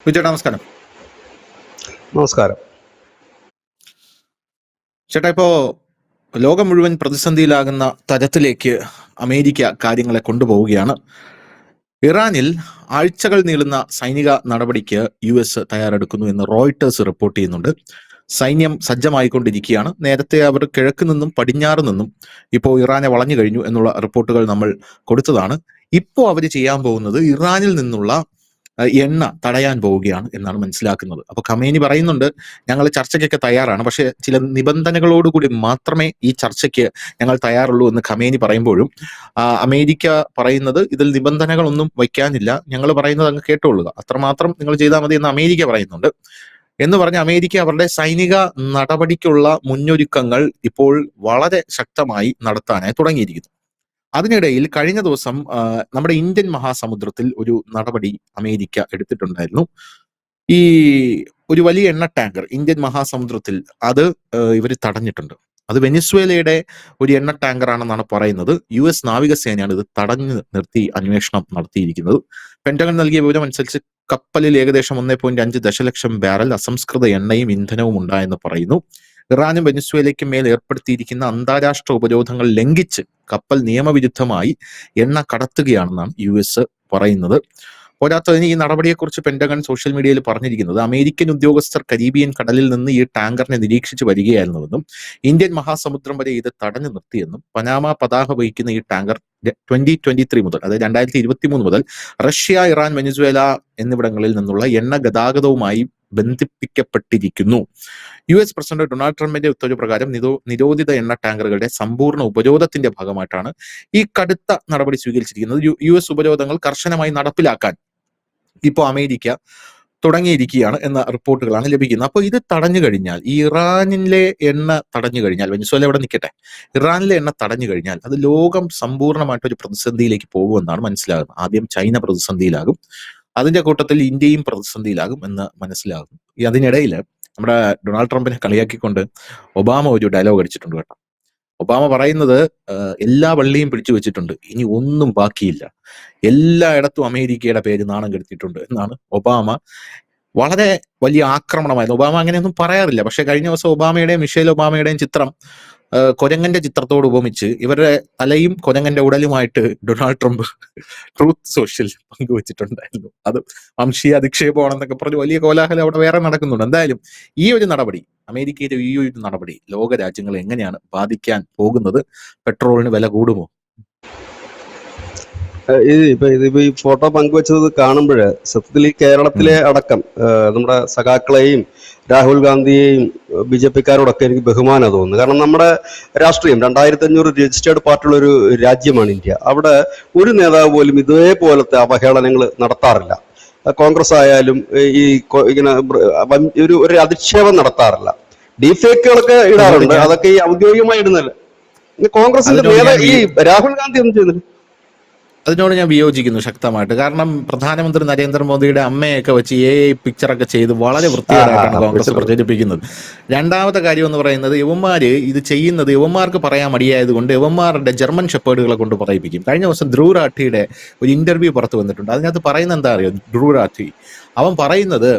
വിജയ നമസ്കാരം. നമസ്കാരം. ചേട്ടാ, ഇപ്പോ ലോകം മുഴുവൻ പ്രതിസന്ധിയിലാകുന്ന തരത്തിലേക്ക് അമേരിക്ക കാര്യങ്ങളെ കൊണ്ടുപോവുകയാണ്. ഇറാനിൽ ആഴ്ചകൾ നീളുന്ന സൈനിക നടപടിക്ക് US തയ്യാറെടുക്കുന്നു എന്ന് റോയിട്ടേഴ്സ് റിപ്പോർട്ട് ചെയ്യുന്നുണ്ട്. സൈന്യം സജ്ജമായിക്കൊണ്ടിരിക്കുകയാണ്. നേരത്തെ അവർ കിഴക്ക് നിന്നും പടിഞ്ഞാറ് നിന്നും ഇപ്പോൾ ഇറാനെ വളഞ്ഞു കഴിഞ്ഞു എന്നുള്ള റിപ്പോർട്ടുകൾ നമ്മൾ കൊടുത്തതാണ്. ഇപ്പോൾ അവർ ചെയ്യാൻ പോകുന്നത് ഇറാനിൽ നിന്നുള്ള എണ്ണ തടയാൻ പോവുകയാണ് എന്നാണ് മനസ്സിലാക്കുന്നത്. അപ്പൊ ഖമേനി പറയുന്നുണ്ട്, ഞങ്ങൾ ചർച്ചയ്ക്കൊക്കെ തയ്യാറാണ്, പക്ഷെ ചില നിബന്ധനകളോടുകൂടി മാത്രമേ ഈ ചർച്ചയ്ക്ക് ഞങ്ങൾ തയ്യാറുള്ളൂ എന്ന് ഖമേനി പറയുമ്പോഴും അമേരിക്ക പറയുന്നത് ഇതിൽ നിബന്ധനകളൊന്നും വയ്ക്കാനില്ല, ഞങ്ങൾ പറയുന്നത് അങ്ങ് കേട്ടുകൊള്ളുക, അത്രമാത്രം നിങ്ങൾ ചെയ്താൽ മതി എന്ന് അമേരിക്ക പറയുന്നുണ്ട്. എന്ന് പറഞ്ഞ് അമേരിക്ക അവരുടെ സൈനിക നടപടിക്കുള്ള മുന്നൊരുക്കങ്ങൾ ഇപ്പോൾ വളരെ ശക്തമായി നടത്താനായി തുടങ്ങിയിരിക്കുന്നു. അതിനിടയിൽ കഴിഞ്ഞ ദിവസം നമ്മുടെ ഇന്ത്യൻ മഹാസമുദ്രത്തിൽ ഒരു നടപടി അമേരിക്ക എടുത്തിട്ടുണ്ടായിരുന്നു. ഈ ഒരു വലിയ എണ്ണ ടാങ്കർ ഇന്ത്യൻ മഹാസമുദ്രത്തിൽ അത് ഇവർ തടഞ്ഞിട്ടുണ്ട്. അത് വെനിസ്വേലയുടെ ഒരു എണ്ണ ടാങ്കർ ആണെന്നാണ് പറയുന്നത്. US നാവികസേനയാണ് ഇത് തടഞ്ഞു നിർത്തി അന്വേഷണം നടത്തിയിരിക്കുന്നത്. പെന്റഗൺ നൽകിയ വിവരം അനുസരിച്ച് കപ്പലിൽ ഏകദേശം 1.5 ദശലക്ഷം ബാരൽ അസംസ്കൃത എണ്ണയും ഇന്ധനവും ഉണ്ടായെന്ന് പറയുന്നു. ഇറാനും വെനിസ്വേലയ്ക്കും മേൽ ഏർപ്പെടുത്തിയിരിക്കുന്ന അന്താരാഷ്ട്ര ഉപരോധങ്ങൾ ലംഘിച്ച് കപ്പൽ നിയമവിരുദ്ധമായി എണ്ണ കടത്തുകയാണെന്നാണ് US പറയുന്നത്. പോരാത്തതിന് ഈ നടപടിയെക്കുറിച്ച് പെന്റഗൺ സോഷ്യൽ മീഡിയയിൽ പറഞ്ഞിരിക്കുന്നത്, അമേരിക്കൻ ഉദ്യോഗസ്ഥർ കരീബിയൻ കടലിൽ നിന്ന് ഈ ടാങ്കറിനെ നിരീക്ഷിച്ച് വരികയായിരുന്നുവെന്നും ഇന്ത്യൻ മഹാസമുദ്രം വരെ ഇത് തടഞ്ഞു നിർത്തിയെന്നും പനാമ പതാക വഹിക്കുന്ന ഈ ടാങ്കർ 2023 മുതൽ, അതായത് 2023 മുതൽ റഷ്യ, ഇറാൻ, വെനിസ്വേല എന്നിവിടങ്ങളിൽ നിന്നുള്ള എണ്ണ ഗതാഗതവുമായി ബന്ധിപ്പിക്കപ്പെട്ടിരിക്കുന്നു. US പ്രസിഡന്റ് ഡൊണാൾഡ് ട്രംപിന്റെ ഉത്തരവ് പ്രകാരം നിരോധിത എണ്ണ ടാങ്കറുകളുടെ സമ്പൂർണ്ണ ഉപരോധത്തിന്റെ ഭാഗമായിട്ടാണ് ഈ കടുത്ത നടപടി സ്വീകരിച്ചിരിക്കുന്നത്. US ഉപരോധങ്ങൾ കർശനമായി നടപ്പിലാക്കാൻ ഇപ്പോൾ അമേരിക്ക തുടങ്ങിയിരിക്കുകയാണ് എന്ന റിപ്പോർട്ടുകളാണ് ലഭിക്കുന്നത്. അപ്പോൾ ഇത് തടഞ്ഞു കഴിഞ്ഞാൽ, ഈ ഇറാനിലെ എണ്ണ തടഞ്ഞു കഴിഞ്ഞാൽ, വെനിസ്വേല ഇവിടെ നിൽക്കട്ടെ, ഇറാനിലെ എണ്ണ തടഞ്ഞു കഴിഞ്ഞാൽ അത് ലോകം സമ്പൂർണ്ണമായിട്ടൊരു പ്രതിസന്ധിയിലേക്ക് പോകുമെന്നാണ് മനസ്സിലാകുന്നത്. ആദ്യം ചൈന പ്രതിസന്ധിയിലാകും, അതിന്റെ കൂട്ടത്തിൽ ഇന്ത്യയും പ്രതിസന്ധിയിലാകും എന്ന് മനസ്സിലാകും. അതിനിടയിൽ നമ്മുടെ ഡൊണാൾഡ് ട്രംപിനെ കളിയാക്കിക്കൊണ്ട് ഒബാമ ഒരു ഡയലോഗ് അടിച്ചിട്ടുണ്ട് കേട്ടോ. ഒബാമ പറയുന്നത്, എല്ലാ വള്ളിയും പിടിച്ചു വെച്ചിട്ടുണ്ട്, ഇനി ഒന്നും ബാക്കിയില്ല, എല്ലായിടത്തും അമേരിക്കയുടെ പേര് നാണം കെടുത്തിയിട്ടുണ്ട് എന്നാണ് ഒബാമ. വളരെ വലിയ ആക്രമണമായിരുന്നു. ഒബാമ അങ്ങനെയൊന്നും പറയാറില്ല, പക്ഷെ കഴിഞ്ഞ ദിവസം ഒബാമയുടെയും മിഷേൽ ഒബാമയുടെയും ചിത്രം കൊരങ്ങന്റെ ചിത്രത്തോട് ഉപമിച്ച് ഇവരുടെ തലയും കൊരങ്ങന്റെ ഉടലുമായിട്ട് ഡൊണാൾഡ് ട്രംപ് ട്രൂത്ത് സോഷ്യൽ പങ്കുവച്ചിട്ടുണ്ടായിരുന്നു. അത് വംശീയ അധിക്ഷേപമാണെന്നൊക്കെ പറഞ്ഞ് വലിയ കോലാഹലം അവിടെ വേറെ നടക്കുന്നുണ്ട്. എന്തായാലും ഈ ഒരു നടപടി, അമേരിക്കയുടെ ഈ ഒരു നടപടി ലോക രാജ്യങ്ങളെ എങ്ങനെയാണ് ബാധിക്കാൻ പോകുന്നത്? പെട്രോളിന് വില കൂടുമോ? ഇതിപ്പോ ഈ ഫോട്ടോ പങ്കുവെച്ചത് കാണുമ്പോൾ സത്യത്തിൽ ഈ കേരളത്തിലെ അടക്കം നമ്മുടെ സഖാക്കളെയും രാഹുൽ ഗാന്ധിയെയും BJP-ക്കാരോടൊക്കെ എനിക്ക് ബഹുമാനം തോന്നുന്നു. കാരണം നമ്മുടെ രാഷ്ട്രീയം 2500 രജിസ്റ്റേർഡ് പാർട്ടിയുള്ള ഒരു രാജ്യമാണ് ഇന്ത്യ. അവിടെ ഒരു നേതാവ് പോലും ഇതേപോലത്തെ അവഹേളനങ്ങൾ നടത്താറില്ല. കോൺഗ്രസ് ആയാലും ഈ ഇങ്ങനെ ഒരു അധിക്ഷേപം നടത്താറില്ല. ഡീഫേക്കുകളൊക്കെ ഇടാറുണ്ട്, അതൊക്കെ ഈ ഔദ്യോഗികമായി ഇടുന്നല്ല. കോൺഗ്രസിന്റെ നേതാവ് ഈ രാഹുൽ ഗാന്ധി ഒന്നും ചെയ്യുന്നില്ല. അതിനോട് ഞാൻ വിയോജിക്കുന്നു ശക്തമായിട്ട്. കാരണം പ്രധാനമന്ത്രി നരേന്ദ്രമോദിയുടെ അമ്മയൊക്കെ വെച്ച് AI പിക്ചറൊക്കെ ചെയ്ത് വളരെ വൃത്തികേടായിട്ടാണ് കോൺഗ്രസ് പ്രചരിപ്പിക്കുന്നത്. രണ്ടാമത്തെ കാര്യം എന്ന് പറയുന്നത്, യവന്മാര് ഇത് ചെയ്യുന്നത് യവന്മാർക്ക് പറയാൻ മടിയായതുകൊണ്ട് യവന്മാരുടെ ജർമ്മൻ ഷെപ്പേർഡുകളെ കൊണ്ട് പറയിപ്പിക്കും. കഴിഞ്ഞ ദിവസം ധ്രുവ് രാഠിയുടെ ഒരു ഇന്റർവ്യൂ പുറത്തു വന്നിട്ടുണ്ട്. അതിനകത്ത് പറയുന്നത് എന്താ അറിയോ? ധ്രുവ് രാഠി അവൻ പറയുന്നത്,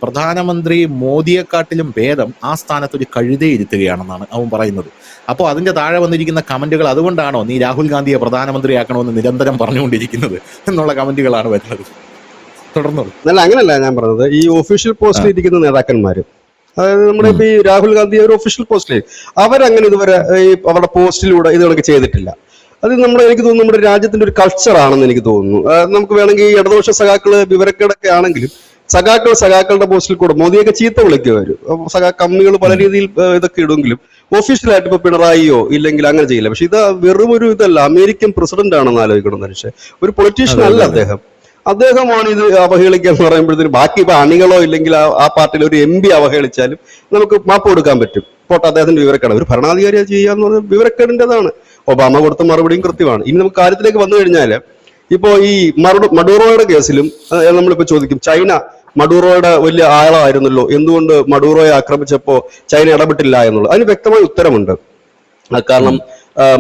പ്രധാനമന്ത്രി മോദിയെക്കാട്ടിലും ഭേദം ആ സ്ഥാനത്ത് ഒരു കഴുതയെ ഇരുത്തുകയാണെന്നാണ് അവൻ പറയുന്നത്. അപ്പോൾ അതിന്റെ താഴെ വന്നിരിക്കുന്ന കമന്റുകൾ, അതുകൊണ്ടാണോ നീ രാഹുൽ ഗാന്ധിയെ പ്രധാനമന്ത്രിയാക്കണമെന്ന് നിരന്തരം പറഞ്ഞുകൊണ്ടിരിക്കുന്നത് എന്നുള്ള കമന്റുകളാണ് വരുന്നത്. തുടർന്നോളൂ. അല്ല, അങ്ങനല്ല ഞാൻ പറഞ്ഞത്. ഈ ഒഫീഷ്യൽ പോസ്റ്റിൽ ഇരിക്കുന്ന നേതാക്കന്മാര്, അതായത് നമ്മുടെ ഇപ്പൊ ഈ രാഹുൽ ഗാന്ധി ഒരു ഒഫീഷ്യൽ പോസ്റ്റിൽ, അവരങ്ങനെ ഇതുവരെ ഈ അവരുടെ പോസ്റ്റിലൂടെ ഇതൊക്കെ ചെയ്തിട്ടില്ല. അത് എനിക്ക് തോന്നുന്നു നമ്മുടെ രാജ്യത്തിന്റെ ഒരു കൾച്ചറാണെന്ന് എനിക്ക് തോന്നുന്നു. നമുക്ക് വേണമെങ്കിൽ ഈ ഇടതുപക്ഷ സഖാക്കള് വിവരക്കേടൊക്കെ ആണെങ്കിലും സഖാക്കളുടെ പോസ്റ്റിൽ കൂടെ മോദിയൊക്കെ ചീത്ത വിളിക്കുവരും. കമ്മികൾ പല രീതിയിൽ ഇതൊക്കെ ഇടുമെങ്കിലും ഒഫീഷ്യലായിട്ട് ഇപ്പൊ പിണറായിയോ ഇല്ലെങ്കിൽ അങ്ങനെ ചെയ്യില്ല. പക്ഷെ ഇത് വെറും ഒരു ഇതല്ല, അമേരിക്കൻ പ്രസിഡന്റ് ആണെന്ന് ആലോചിക്കണം മനുഷ്യൻ, ഒരു പൊളിറ്റീഷ്യൻ അല്ല അദ്ദേഹമാണ് ഇത് അവഹേളിക്കുക എന്ന് പറയുമ്പോഴത്തേനും ബാക്കി ഇപ്പൊ അണികളോ ഇല്ലെങ്കിൽ ആ പാർട്ടിയിൽ ഒരു MP അവഹേളിച്ചാലും നമുക്ക് മാപ്പ് കൊടുക്കാൻ പറ്റും. പോട്ടെ, അദ്ദേഹത്തിന്റെ വിവരക്കേട്, ഒരു ഭരണാധികാരിയെ ചെയ്യാന്ന് പറഞ്ഞാൽ വിവരക്കേടിൻ്റെതാണ്. ഒബാമ കൊടുത്ത മറുപടിയും കൃത്യമാണ്. ഇനി നമുക്ക് കാര്യത്തിലേക്ക് വന്നു കഴിഞ്ഞാല്, ഇപ്പോ ഈ മഡൂറോയുടെ കേസിലും നമ്മളിപ്പോ ചോദിക്കും, ചൈന മഡൂറോയുടെ വലിയ ആളായിരുന്നല്ലോ, എന്തുകൊണ്ട് മഡൂറോയെ ആക്രമിച്ചപ്പോ ചൈന ഇടപെട്ടില്ല എന്നുള്ളത്. അതിന് വ്യക്തമായ ഉത്തരമുണ്ട്. കാരണം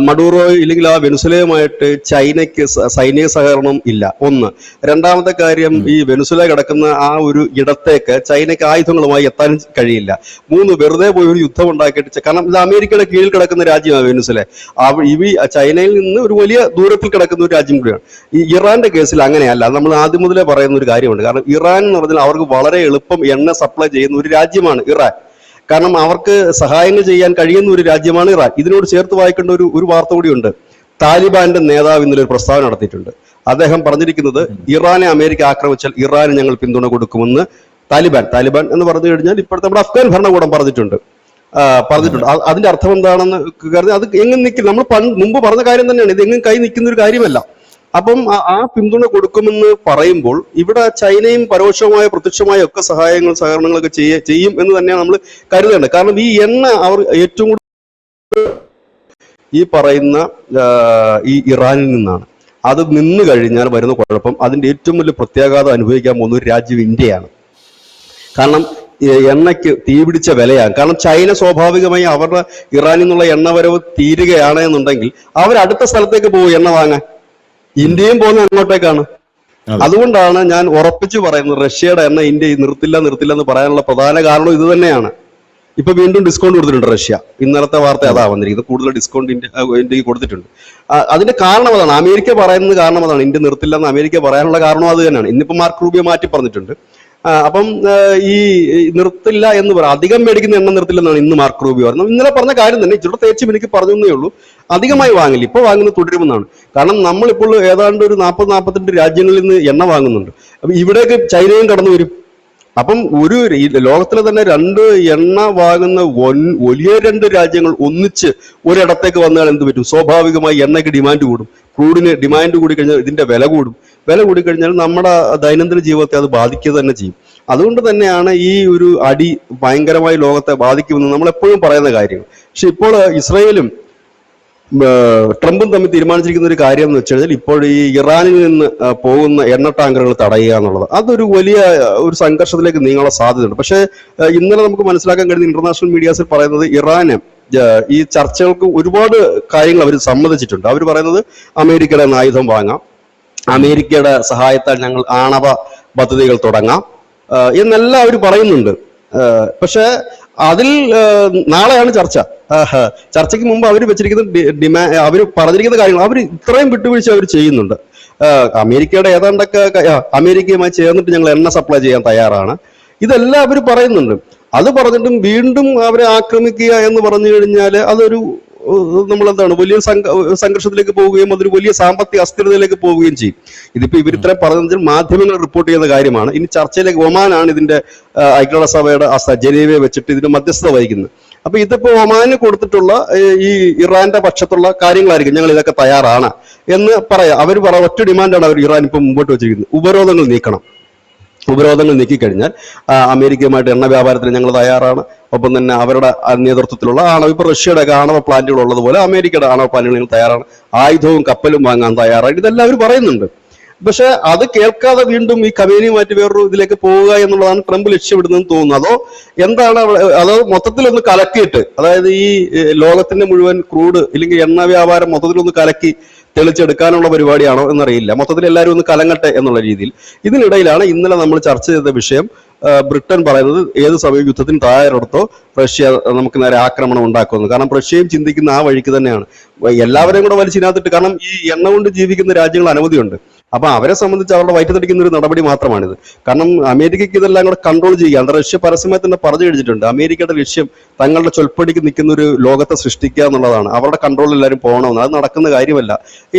മഡൂറോ ഇല്ലെങ്കിൽ ആ വെനുസുലയുമായിട്ട് ചൈനയ്ക്ക് സൈനിക സഹകരണം ഇല്ല. ഒന്ന്. രണ്ടാമത്തെ കാര്യം, ഈ വെനുസുല കിടക്കുന്ന ആ ഒരു ഇടത്തേക്ക് ചൈനയ്ക്ക് ആയുധങ്ങളുമായി എത്താൻ കഴിയില്ല. മൂന്ന്, വെറുതെ പോയി ഒരു യുദ്ധം ഉണ്ടാക്കിയിട്ട്, കാരണം ഇത് അമേരിക്കയുടെ കീഴിൽ കിടക്കുന്ന രാജ്യമാണ് വെനുസുല. ചൈനയിൽ നിന്ന് ഒരു വലിയ ദൂരത്തിൽ കിടക്കുന്ന ഒരു രാജ്യം കൂടിയാണ്. ഈ ഇറാന്റെ കേസിൽ അങ്ങനെയല്ല. നമ്മൾ ആദ്യം മുതലേ പറയുന്ന ഒരു കാര്യമുണ്ട്. കാരണം ഇറാൻ എന്ന് പറഞ്ഞാൽ അവർക്ക് വളരെ എളുപ്പം എണ്ണ സപ്ലൈ ചെയ്യുന്ന ഒരു രാജ്യമാണ് ഇറാൻ. കാരണം അവർക്ക് സഹായങ്ങൾ ചെയ്യാൻ കഴിയുന്ന ഒരു രാജ്യമാണ് ഇറാൻ. ഇതിനോട് ചേർത്ത് വായിക്കേണ്ട ഒരു വാർത്ത കൂടിയുണ്ട്. താലിബാന്റെ നേതാവ് ഇന്നലെ ഒരു പ്രസ്താവന നടത്തിയിട്ടുണ്ട്. അദ്ദേഹം പറഞ്ഞിരിക്കുന്നത്, ഇറാനെ അമേരിക്ക ആക്രമിച്ചാൽ ഇറാന് ഞങ്ങൾ പിന്തുണ കൊടുക്കുമെന്ന് താലിബാൻ എന്ന് പറഞ്ഞു കഴിഞ്ഞാൽ ഇപ്പോഴത്തെ നമ്മുടെ അഫ്ഗാൻ ഭരണകൂടം പറഞ്ഞിട്ടുണ്ട്. അതിന്റെ അർത്ഥം എന്താണെന്ന് കരുതി അത് എങ്ങനെ നിൽക്കും, നമ്മൾ മുമ്പ് പറഞ്ഞ കാര്യം തന്നെയാണ്. ഇത് എങ്ങും കൈ നിൽക്കുന്ന ഒരു കാര്യമല്ല. അപ്പം ആ പിന്തുണ കൊടുക്കുമെന്ന് പറയുമ്പോൾ ഇവിടെ ചൈനയും പരോക്ഷമായ പ്രത്യക്ഷമായ ഒക്കെ സഹകരണങ്ങളൊക്കെ ചെയ്യും എന്ന് തന്നെയാണ് നമ്മൾ കരുതേണ്ടത്. കാരണം ഈ എണ്ണ അവർ ഏറ്റവും കൂടുതൽ ഈ പറയുന്ന ഈ ഇറാനിൽ നിന്നാണ്. അത് നിന്ന് കഴിഞ്ഞാൽ വരുന്ന കുഴപ്പം, അതിന്റെ ഏറ്റവും വലിയ പ്രത്യാഘാതം അനുഭവിക്കാൻ പോകുന്ന ഒരു രാജ്യം ഇന്ത്യയാണ്. കാരണം എണ്ണയ്ക്ക് തീപിടിച്ച വിലയാണ്. കാരണം ചൈന സ്വാഭാവികമായി അവരുടെ ഇറാനിൽ നിന്നുള്ള എണ്ണ വരവ് തീരുകയാണ് എന്നുണ്ടെങ്കിൽ അവർ അടുത്ത സ്ഥലത്തേക്ക് പോകും എണ്ണ വാങ്ങാൻ. ഇന്ത്യയും പോകുന്നത് അങ്ങോട്ടേക്കാണ്. അതുകൊണ്ടാണ് ഞാൻ ഉറപ്പിച്ചു പറയുന്നത്, റഷ്യയുടെ എണ്ണ ഇന്ത്യ നിർത്തില്ല എന്ന് പറയാനുള്ള പ്രധാന കാരണം ഇത് തന്നെയാണ്. ഇപ്പൊ വീണ്ടും ഡിസ്കൗണ്ട് കൊടുത്തിട്ടുണ്ട് റഷ്യ. ഇന്നലത്തെ വാർത്ത അതാ വന്നിരിക്കുന്നത്. കൂടുതൽ ഡിസ്കൗണ്ട് ഇന്ത്യക്ക് കൊടുത്തിട്ടുണ്ട്. അതിന്റെ കാരണം അതാണ്. അമേരിക്ക പറയുന്നത് കാരണം അതാണ്. ഇന്ത്യ നിർത്തില്ല എന്ന് അമേരിക്ക പറയാനുള്ള കാരണം അത് തന്നെയാണ്. ഇന്നിപ്പോ മാർക്ക് റൂബിയോ മാറ്റി പറഞ്ഞിട്ടുണ്ട്. അപ്പം ഈ നിർത്തില്ല എന്ന് പറയാം, അധികം മേടിക്കുന്ന എണ്ണ നിർത്തില്ലെന്നാണ് ഇന്ന് മാർക്ക് റൂബിയോ പറഞ്ഞത്. ഇന്നലെ പറഞ്ഞ കാര്യം തന്നെ ഇച്ചിരി തേച്ചും എനിക്ക് പറഞ്ഞേ ഉള്ളൂ. അധികമായി വാങ്ങില്ല, ഇപ്പൊ വാങ്ങുന്നത് തുടരുമെന്നാണ്. കാരണം നമ്മളിപ്പോൾ ഏതാണ്ട് ഒരു 40-42 രാജ്യങ്ങളിൽ നിന്ന് എണ്ണ വാങ്ങുന്നുണ്ട്. അപ്പൊ ഇവിടേക്ക് ചൈനയും കടന്നു വരും. അപ്പം ലോകത്തിലെ തന്നെ 2 എണ്ണ വാങ്ങുന്ന വലിയ 2 രാജ്യങ്ങൾ ഒന്നിച്ച് ഒരിടത്തേക്ക് വന്നാൽ എന്ത് പറ്റും? സ്വാഭാവികമായി എണ്ണയ്ക്ക് ഡിമാൻഡ് കൂടും. ക്രൂഡിന് ഡിമാൻഡ് കൂടി കഴിഞ്ഞാൽ ഇതിന്റെ വില കൂടും. വില കൂടിക്കഴിഞ്ഞാൽ നമ്മുടെ ദൈനംദിന ജീവിതത്തെ അത് ബാധിക്കുക തന്നെ ചെയ്യും. അതുകൊണ്ട് തന്നെയാണ് ഈ ഒരു അടി ഭയങ്കരമായി ലോകത്തെ ബാധിക്കുമെന്ന് നമ്മൾ എപ്പോഴും പറയുന്ന കാര്യം. പക്ഷെ ഇപ്പോൾ ഇസ്രയേലും ട്രംപും തമ്മിൽ തീരുമാനിച്ചിരിക്കുന്ന ഒരു കാര്യം എന്ന് വെച്ച് കഴിഞ്ഞാൽ, ഇപ്പോൾ ഈ ഇറാനിൽ നിന്ന് പോകുന്ന എണ്ണ ടാങ്കറുകൾ തടയുക എന്നുള്ളത് അതൊരു വലിയ ഒരു സംഘർഷത്തിലേക്ക് നീങ്ങാനുള്ള സാധ്യതയുണ്ട്. പക്ഷേ ഇന്നലെ നമുക്ക് മനസ്സിലാക്കാൻ കഴിയുന്ന ഇന്റർനാഷണൽ മീഡിയാസിൽ പറയുന്നത്, ഇറാന് ഈ ചർച്ചകൾക്ക് ഒരുപാട് കാര്യങ്ങൾ അവർ സമ്മതിച്ചിട്ടുണ്ട്. അവർ പറയുന്നത് അമേരിക്കയുടെ ആയുധം വാങ്ങാം, അമേരിക്കയുടെ സഹായത്താൽ ഞങ്ങൾ ആണവ പദ്ധതികൾ തുടങ്ങാം എന്നെല്ലാം അവർ പറയുന്നുണ്ട്. പക്ഷെ അതിൽ നാളെയാണ് ചർച്ചയ്ക്ക് മുമ്പ് അവർ വെച്ചിരിക്കുന്ന അവർ പറഞ്ഞിരിക്കുന്ന കാര്യങ്ങൾ അവർ ഇത്രയും വിട്ടുവീഴ്ച അവർ ചെയ്യുന്നുണ്ട്. അമേരിക്കയുടെ ഏതാണ്ടൊക്കെ അമേരിക്കയുമായി ചേർന്നിട്ട് ഞങ്ങൾ എണ്ണ സപ്ലൈ ചെയ്യാൻ തയ്യാറാണ്, ഇതെല്ലാം അവർ പറയുന്നുണ്ട്. അത് പറഞ്ഞിട്ടും വീണ്ടും അവരെ ആക്രമിക്കുക എന്ന് പറഞ്ഞു കഴിഞ്ഞാൽ അതൊരു നമ്മളെന്താണ് വലിയ സംഘർഷത്തിലേക്ക് പോവുകയും അതൊരു വലിയ സാമ്പത്തിക അസ്ഥിരതയിലേക്ക് പോവുകയും ചെയ്യും. ഇതിപ്പോ ഇവരിത്രയും പറഞ്ഞതിൽ മാധ്യമങ്ങൾ റിപ്പോർട്ട് ചെയ്യുന്ന കാര്യമാണ്. ഇനി ചർച്ചയിലേക്ക് ഒമാനാണ് ഇതിന്റെ ഐക്യരാഷ്ട്രസഭയുടെ ജനീവയെ വെച്ചിട്ട് ഇതിന്റെ മധ്യസ്ഥത വഹിക്കുന്നത്. അപ്പൊ ഇതിപ്പോ ഒമാന് കൊടുത്തിട്ടുള്ള ഈ ഇറാന്റെ പക്ഷത്തുള്ള കാര്യങ്ങളായിരിക്കും, ഞങ്ങൾ ഇതൊക്കെ തയ്യാറാണ് എന്ന് പറയാം. അവർ ഒറ്റ ഡിമാൻഡാണ് അവർ ഇറാൻ ഇപ്പൊ മുമ്പോട്ട് വെച്ചിരിക്കുന്നത്, ഉപരോധങ്ങൾ നീക്കണം. ഉപരോധങ്ങൾ നീക്കിക്കഴിഞ്ഞാൽ അമേരിക്കയുമായിട്ട് എണ്ണ വ്യാപാരത്തിന് ഞങ്ങൾ തയ്യാറാണ്. ഒപ്പം തന്നെ അവരുടെ നേതൃത്വത്തിലുള്ള ഇപ്പൊ റഷ്യയുടെ ആണവ പ്ലാന്റുകൾ ഉള്ളതുപോലെ അമേരിക്കയുടെ ആണവ പ്ലാന്റുകൾ തയ്യാറാണ്, ആയുധവും കപ്പലും വാങ്ങാൻ തയ്യാറാണ്, ഇതെല്ലാം അവർ പറയുന്നുണ്ട്. പക്ഷെ അത് കേൾക്കാതെ വീണ്ടും ഈ കമേനിയുമായിട്ട് വേറൊരു ഇതിലേക്ക് പോവുക എന്നുള്ളതാണ് ട്രംപ് ലക്ഷ്യമിടുന്നതെന്ന് തോന്നുന്നു. അതോ എന്താണ്? അതോ മൊത്തത്തിലൊന്ന് കലക്കിയിട്ട്, അതായത് ഈ ലോകത്തിന്റെ മുഴുവൻ ക്രൂഡ് ഇല്ലെങ്കിൽ എണ്ണ വ്യാപാരം മൊത്തത്തിലൊന്ന് കലക്കി തെളിച്ചെടുക്കാനുള്ള പരിപാടിയാണോ എന്നറിയില്ല. മൊത്തത്തിൽ എല്ലാവരും ഒന്ന് കലങ്ങട്ടെ എന്നുള്ള രീതിയിൽ. ഇതിനിടയിലാണ് ഇന്നലെ നമ്മൾ ചർച്ച ചെയ്ത വിഷയം, ബ്രിട്ടൻ പറയുന്നത് ഏത് സമയം യുദ്ധത്തിന് തയ്യാറെടുത്തോ റഷ്യ നമുക്ക് നേരെ ആക്രമണം ഉണ്ടാക്കുന്നു. കാരണം റഷ്യയും ചിന്തിക്കുന്ന ആ വഴിക്ക് തന്നെയാണ്. എല്ലാവരെയും കൂടെ വലിച്ചിനകത്തിട്ട്, കാരണം ഈ എണ്ണ കൊണ്ട് ജീവിക്കുന്ന രാജ്യങ്ങൾ അനവധിയുണ്ട്. അപ്പൊ അവരെ സംബന്ധിച്ച് അവരുടെ വയറ്റത്തടിക്കുന്ന ഒരു നടപടി മാത്രമാണിത്. കാരണം അമേരിക്കയ്ക്ക് ഇതെല്ലാം കൂടെ കൺട്രോൾ ചെയ്യുക. റഷ്യ പരസ്യമായി തന്നെ പറഞ്ഞു കഴിഞ്ഞിട്ടുണ്ട്, അമേരിക്കയുടെ ലക്ഷ്യം തങ്ങളുടെ ചൊൽപ്പടിക്ക് നിൽക്കുന്ന ഒരു ലോകത്തെ സൃഷ്ടിക്കുക എന്നുള്ളതാണ്. അവരുടെ കൺട്രോളിൽ എല്ലാവരും പോകണമെന്ന്, അത് നടക്കുന്ന കാര്യമല്ല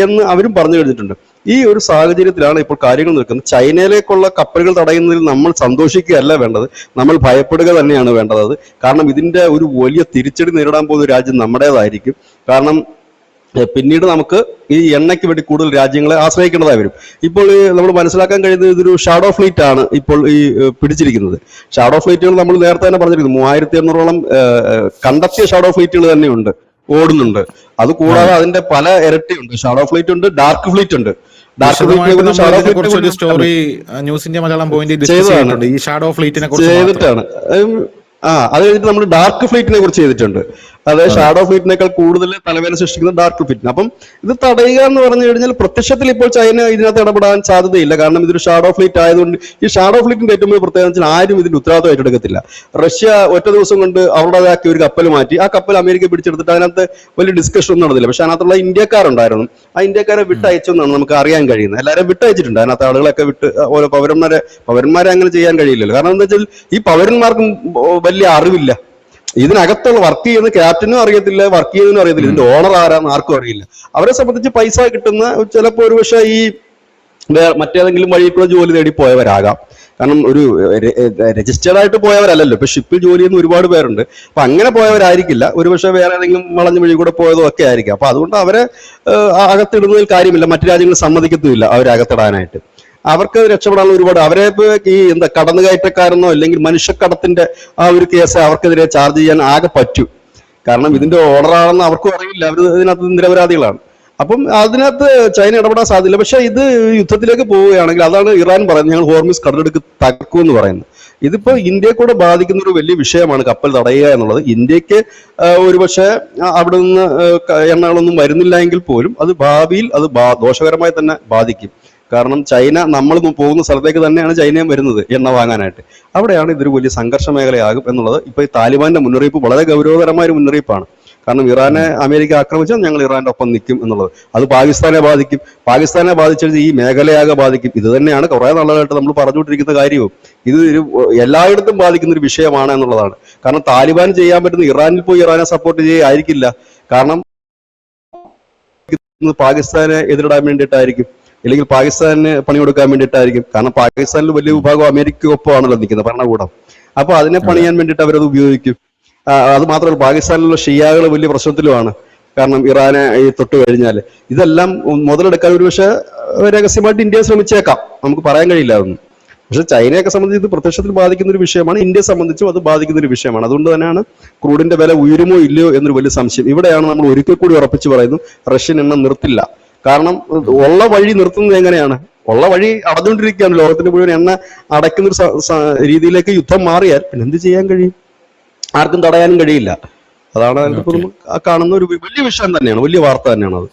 എന്ന് അവരും പറഞ്ഞു കഴിഞ്ഞിട്ടുണ്ട്. ഈ ഒരു സാഹചര്യത്തിലാണ് ഇപ്പോൾ കാര്യങ്ങൾ നിൽക്കുന്നത്. ചൈനയിലേക്കുള്ള കപ്പലുകൾ തടയുന്നതിൽ നമ്മൾ സന്തോഷിക്കുകയല്ല വേണ്ടത്, നമ്മൾ ഭയപ്പെടുക തന്നെയാണ് വേണ്ടത്. കാരണം ഇതിന്റെ ഒരു വലിയ തിരിച്ചടി നേരിടാൻ പോകുന്ന രാജ്യം നമ്മുടേതായിരിക്കും. കാരണം പിന്നീട് നമുക്ക് ഈ എണ്ണയ്ക്ക് വേണ്ടി കൂടുതൽ രാജ്യങ്ങളെ ആശ്രയിക്കേണ്ടതായി വരും. ഇപ്പോൾ നമ്മൾ മനസ്സിലാക്കാൻ കഴിയുന്നത് ഇതൊരു ഷാഡോ ഫ്ലീറ്റ് ആണ് ഇപ്പോൾ ഈ പിടിച്ചിരിക്കുന്നത്. ഷാഡോ ഫ്ലീറ്റുകൾ നമ്മൾ നേരത്തെ തന്നെ പറഞ്ഞിരിക്കുന്നു, 3500ഓളം കണ്ടെത്തിയ ഷാഡോ ഫ്ലീറ്റുകൾ തന്നെയുണ്ട്, ഓടുന്നുണ്ട്. അത് കൂടാതെ അതിന്റെ പല ഇരട്ടിയുണ്ട്. ഷാഡോ ഫ്ലീറ്റ് ഉണ്ട്, ഡാർക്ക് ഫ്ലീറ്റ് ഉണ്ട്. ഡാർക്ക് ഫ്ലീറ്റിനെ story news India Malayalam point ചെയ്തിട്ടാണ്. അത് കഴിഞ്ഞിട്ട് നമ്മൾ ഡാർക്ക് ഫ്ലീറ്റിനെ കുറിച്ച് ചെയ്തിട്ടുണ്ട്. അതായത് ഷാഡോ ഫ്ലീറ്റിനേക്കാൾ കൂടുതൽ തലവേദന സൃഷ്ടിക്കുന്ന ഡാർക്ക് ഫ്ലീറ്റിന്. അപ്പം ഇത് തടയുക എന്ന് പറഞ്ഞു കഴിഞ്ഞാൽ പ്രത്യക്ഷത്തിൽ ഇപ്പോൾ ചൈന ഇതിനകത്ത് ഇടപെടാൻ സാധ്യതയില്ല. കാരണം ഇതൊരു ഷാഡോ ഫ്ലീറ്റ് ആയതുകൊണ്ട് ഈ ഷാഡോ ഫ്ലീറ്റിന്റെ ഏറ്റവും വലിയ പ്രത്യേകത വെച്ചാൽ ആരും ഇതിന്റെ ഉത്തരവാദിത്വം ഏറ്റെടുക്കത്തില്ല. റഷ്യ ഒറ്റ ദിവസം കൊണ്ട് അവരുടേതാക്കി ഒരു കപ്പൽ മാറ്റി, ആ കപ്പൽ അമേരിക്ക പിടിച്ചെടുത്തിട്ട് അതിനകത്ത് വലിയ ഡിസ്കഷൻ ഒന്നും നടന്നില്ല. പക്ഷെ അതിനകത്തുള്ള ഇന്ത്യക്കാരുണ്ടായിരുന്നു, ആ ഇന്ത്യക്കാരെ വിട്ടയച്ചു എന്നാണ് നമുക്ക് അറിയാൻ കഴിയുന്നത്. എല്ലാവരും വിട്ടയച്ചിട്ടുണ്ട്, അതിനകത്ത് ആളുകളൊക്കെ വിട്ട് ഓരോ പൗരന്മാരെ അങ്ങനെ ചെയ്യാൻ കഴിയില്ലല്ലോ. കാരണം എന്താ വെച്ചാൽ ഈ പൗരന്മാർക്കും വലിയ അറിവില്ല, ഇതിനകത്തുള്ള വർക്ക് ചെയ്യുന്ന ക്യാപ്റ്റനും അറിയത്തില്ല, വർക്ക് ചെയ്യുന്നതിനും അറിയത്തില്ല, ഇതിന്റെ ഓണർ ആരാന്ന് ആർക്കും അറിയില്ല. അവരെ സംബന്ധിച്ച് പൈസ കിട്ടുന്ന ചിലപ്പോൾ ഒരുപക്ഷെ ഈ മറ്റേതെങ്കിലും വഴി കൂടെ ജോലി തേടി പോയവരാകാം. കാരണം ഒരു രജിസ്റ്റേർഡ് ആയിട്ട് പോയവരല്ലല്ലോ, ഇപ്പൊ ഷിപ്പിൽ ജോലി ചെയ്യുന്ന ഒരുപാട് പേരുണ്ട്. അപ്പൊ അങ്ങനെ പോയവരായിരിക്കില്ല, ഒരുപക്ഷെ വേറെ ഏതെങ്കിലും വളഞ്ഞ വഴി കൂടെ പോയതോ ഒക്കെ ആയിരിക്കും. അപ്പൊ അതുകൊണ്ട് അവരെ അകത്തിടുന്നതിൽ കാര്യമില്ല, മറ്റു രാജ്യങ്ങൾ സമ്മതിക്കത്തുമില്ല അവരെ അകത്തിടാനായിട്ട്. അവർക്ക് രക്ഷപ്പെടാനുള്ള ഒരുപാട് അവരെ ഈ കടന്നുകയറ്റക്കാരെന്നോ അല്ലെങ്കിൽ മനുഷ്യക്കടത്തിന്റെ ആ ഒരു കേസ് അവർക്കെതിരെ ചാർജ് ചെയ്യാൻ ആകെ പറ്റൂ. കാരണം ഇതിന്റെ ഓർഡറാണെന്ന് അവർക്കും അറിയില്ല, അവർ ഇതിനകത്ത് നിരപരാധികളാണ്. അപ്പം അതിനകത്ത് ചൈന ഇടപെടാൻ സാധ്യത. പക്ഷെ ഇത് യുദ്ധത്തിലേക്ക് പോവുകയാണെങ്കിൽ അതാണ് ഇറാൻ പറയുന്നത്, ഞങ്ങൾ ഹോർമിസ് കടലെടുക്ക് തകർക്കും എന്ന് പറയുന്നത്. ഇതിപ്പോ ഇന്ത്യയെ കൂടെ ബാധിക്കുന്ന ഒരു വലിയ വിഷയമാണ് കപ്പൽ തടയുക എന്നുള്ളത്. ഇന്ത്യക്ക് ഒരുപക്ഷെ അവിടെ നിന്ന് എണ്ണകളൊന്നും വരുന്നില്ല എങ്കിൽ പോലും അത് ഭാവിയിൽ അത് ദോഷകരമായി തന്നെ ബാധിക്കും. കാരണം ചൈന നമ്മൾ പോകുന്ന സ്ഥലത്തേക്ക് തന്നെയാണ് ചൈനയും വരുന്നത് എണ്ണ വാങ്ങാനായിട്ട്. അവിടെയാണ് ഇതൊരു വലിയ സംഘർഷ മേഖലയാകും എന്നുള്ളത്. ഇപ്പൊ ഈ താലിബാന്റെ മുന്നറിയിപ്പ് വളരെ ഗൗരവകരമായ ഒരു മുന്നറിയിപ്പാണ്. കാരണം ഇറാനെ അമേരിക്ക ആക്രമിച്ചാൽ ഞങ്ങൾ ഇറാന്റെ ഒപ്പം നിൽക്കും എന്നുള്ളത്. അത് പാകിസ്ഥാനെ ബാധിക്കും, പാകിസ്ഥാനെ ബാധിച്ചത് ഈ മേഖലയാകെ ബാധിക്കും. ഇത് തന്നെയാണ് കുറെ നാളുകളായിട്ട് നമ്മൾ പറഞ്ഞുകൊണ്ടിരിക്കുന്ന കാര്യവും. ഇത് എല്ലായിടത്തും ബാധിക്കുന്ന ഒരു വിഷയമാണ് എന്നുള്ളതാണ്. കാരണം താലിബാൻ ചെയ്യാൻ പറ്റുന്ന ഇറാനിൽ പോയി ഇറാനെ സപ്പോർട്ട് ചെയ്യാതിരിക്കില്ല. കാരണം പാകിസ്ഥാനെ എതിരിടാൻ വേണ്ടിയിട്ടായിരിക്കും, അല്ലെങ്കിൽ പാകിസ്ഥാന് പണി കൊടുക്കാൻ വേണ്ടിയിട്ടായിരിക്കും. കാരണം പാകിസ്ഥാനിൽ വലിയ വിഭാഗം അമേരിക്കയൊപ്പമാണല്ലോ നിൽക്കുന്നത് ഭരണകൂടം. അപ്പൊ അതിനെ പണിയാൻ വേണ്ടിയിട്ട് അവരത് ഉപയോഗിക്കും. അത് മാത്രമല്ല പാകിസ്ഥാനിലുള്ള ഷിയാകൾ വലിയ പ്രശ്നത്തിലുമാണ്. കാരണം ഇറാനെ തൊട്ട് കഴിഞ്ഞാൽ ഇതെല്ലാം മുതലെടുക്കാൻ ഒരുപക്ഷെ രഹസ്യമായിട്ട് ഇന്ത്യ ശ്രമിച്ചേക്കാം, നമുക്ക് പറയാൻ കഴിയില്ല അതൊന്നും. പക്ഷെ ചൈനയൊക്കെ സംബന്ധിച്ച് ഇത് പ്രത്യക്ഷത്തിൽ ബാധിക്കുന്ന ഒരു വിഷയമാണ്, ഇന്ത്യയെ സംബന്ധിച്ചും അത് ബാധിക്കുന്ന ഒരു വിഷയമാണ്. അതുകൊണ്ട് തന്നെയാണ് ക്രൂഡിന്റെ വില ഉയരുമോ ഇല്ലയോ എന്നൊരു വലിയ സംശയം. ഇവിടെയാണ് നമ്മൾ ഒരിക്കൽ കൂടി ഉറപ്പിച്ചു പറയുന്നു, റഷ്യൻ എണ്ണ നിർത്തില്ല. കാരണം ഉള്ള വഴി നിർത്തുന്നത് എങ്ങനെയാണ്? ഉള്ള വഴി അടഞ്ഞുകൊണ്ടിരിക്കുകയാണ്. ലോകത്തിന് മുഴുവൻ എണ്ണ അടയ്ക്കുന്ന ഒരു രീതിയിലേക്ക് യുദ്ധം മാറിയാൽ പിന്നെ എന്ത് ചെയ്യാൻ കഴിയും? ആർക്കും തടയാനും കഴിയില്ല. അതാണ് അതിനകത്ത് കാണുന്ന ഒരു വലിയ വിഷയം തന്നെയാണ്, വലിയ വാർത്ത തന്നെയാണ് അത്.